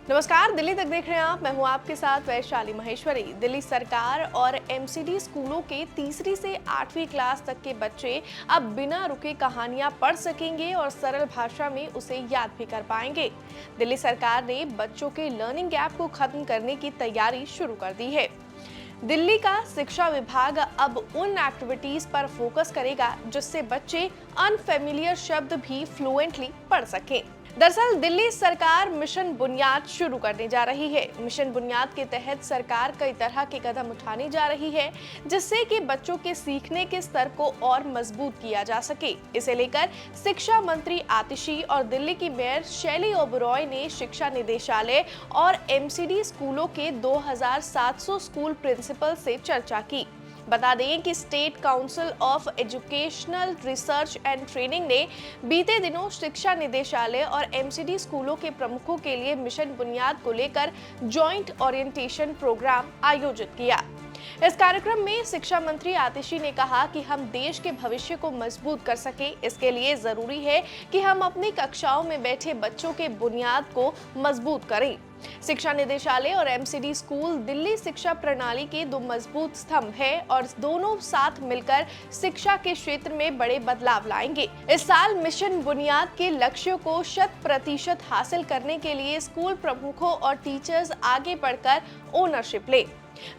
नमस्कार, दिल्ली तक देख रहे हैं आप। मैं हूं आपके साथ वैशाली महेश्वरी। दिल्ली सरकार और एमसीडी स्कूलों के तीसरी से 8वीं क्लास तक के बच्चे अब बिना रुके कहानियां पढ़ सकेंगे और सरल भाषा में उसे याद भी कर पाएंगे। दिल्ली सरकार ने बच्चों के लर्निंग गैप को खत्म करने की तैयारी शुरू कर दी है। दिल्ली का शिक्षा विभाग अब उन एक्टिविटीज पर फोकस करेगा जिससे बच्चे अनफेमिलियर शब्द भी फ्लुएंटली पढ़ सकें। दरअसल दिल्ली सरकार मिशन बुनियाद शुरू करने जा रही है। मिशन बुनियाद के तहत सरकार कई तरह के कदम उठाने जा रही है जिससे कि बच्चों के सीखने के स्तर को और मजबूत किया जा सके। इसे लेकर शिक्षा मंत्री आतिशी और दिल्ली की मेयर शैली ओबरॉय ने शिक्षा निदेशालय और एमसीडी स्कूलों के 2700 स्कूल प्रिंसिपल से चर्चा की। बता दें कि state council of educational research and training ने बीते दिनों शिक्षा निदेशालय और एमसीडी स्कूलों के प्रमुखों के लिए मिशन बुनियाद को लेकर जॉइंट ओरिएंटेशन प्रोग्राम आयोजित किया। इस कार्यक्रम में शिक्षा मंत्री आतिशी ने कहा कि हम देश के भविष्य को मजबूत कर सके, इसके लिए जरूरी है कि हम अपनी कक्षाओं में बैठे बच्चों के बुनियाद को मजबूत करें। शिक्षा निदेशालय और एमसीडी स्कूल दिल्ली शिक्षा प्रणाली के दो मजबूत स्तंभ है और दोनों साथ मिलकर शिक्षा के क्षेत्र में बड़े बदलाव लाएंगे। इस साल मिशन बुनियाद के लक्ष्यों को 100% हासिल करने के लिए स्कूल प्रमुखों और टीचर्स आगे बढ़कर ओनरशिप लें।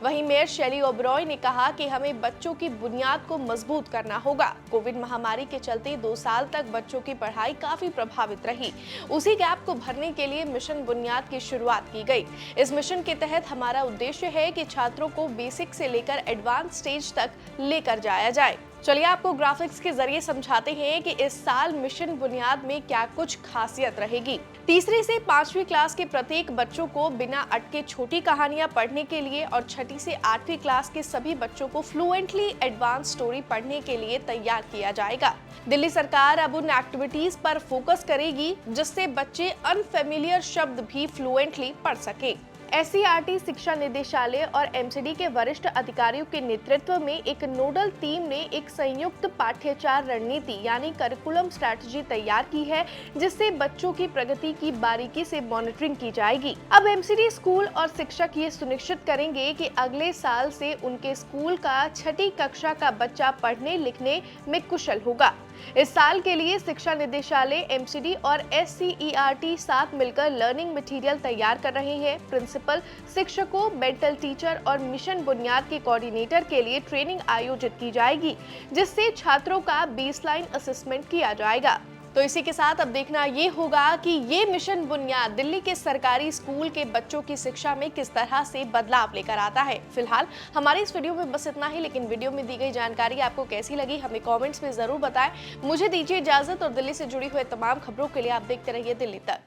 वहीं मेयर शैली ओबरॉय ने कहा कि हमें बच्चों की बुनियाद को मजबूत करना होगा। कोविड महामारी के चलते 2 साल तक बच्चों की पढ़ाई काफी प्रभावित रही। उसी गैप को भरने के लिए मिशन बुनियाद की शुरुआत की गई। इस मिशन के तहत हमारा उद्देश्य है कि छात्रों को बेसिक से लेकर एडवांस स्टेज तक लेकर जाया जाए। चलिए आपको ग्राफिक्स के जरिए समझाते हैं कि इस साल मिशन बुनियाद में क्या कुछ खासियत रहेगी। तीसरी से 5वीं क्लास के प्रत्येक बच्चों को बिना अटके छोटी कहानियां पढ़ने के लिए और 6ठी से 8वीं क्लास के सभी बच्चों को फ्लुएंटली एडवांस स्टोरी पढ़ने के लिए तैयार किया जाएगा। दिल्ली सरकार अब उन एक्टिविटीज पर फोकस करेगी जिससे बच्चे अनफेमिलियर शब्द भी फ्लुएंटली पढ़ सके। एससीईआरटी शिक्षा निदेशालय और एमसीडी के वरिष्ठ अधिकारियों के नेतृत्व में एक नोडल टीम ने एक संयुक्त पाठ्यचर्या रणनीति यानी करिकुलम स्ट्रेटजी तैयार की है जिससे बच्चों की प्रगति की बारीकी से मॉनिटरिंग की जाएगी। अब एमसीडी स्कूल और शिक्षक ये सुनिश्चित करेंगे कि अगले साल से उनके स्कूल का 6ठी कक्षा का बच्चा पढ़ने लिखने में कुशल होगा। इस साल के लिए शिक्षा निदेशालय, एमसीडी और एससीईआरटी साथ मिलकर लर्निंग मटेरियल तैयार कर रहे हैं। प्रिंसिपल, शिक्षकों, मेंटल टीचर और मिशन बुनियाद के कोऑर्डिनेटर के लिए ट्रेनिंग आयोजित की जाएगी जिससे छात्रों का बेसलाइन असेसमेंट किया जाएगा। तो इसी के साथ अब देखना ये होगा कि ये मिशन बुनियाद दिल्ली के सरकारी स्कूल के बच्चों की शिक्षा में किस तरह से बदलाव लेकर आता है। फिलहाल हमारे इस वीडियो में बस इतना ही, लेकिन वीडियो में दी गई जानकारी आपको कैसी लगी हमें कमेंट्स में जरूर बताएं। मुझे दीजिए इजाजत और दिल्ली से जुड़ी हुई तमाम खबरों के लिए आप देखते रहिए दिल्ली तक।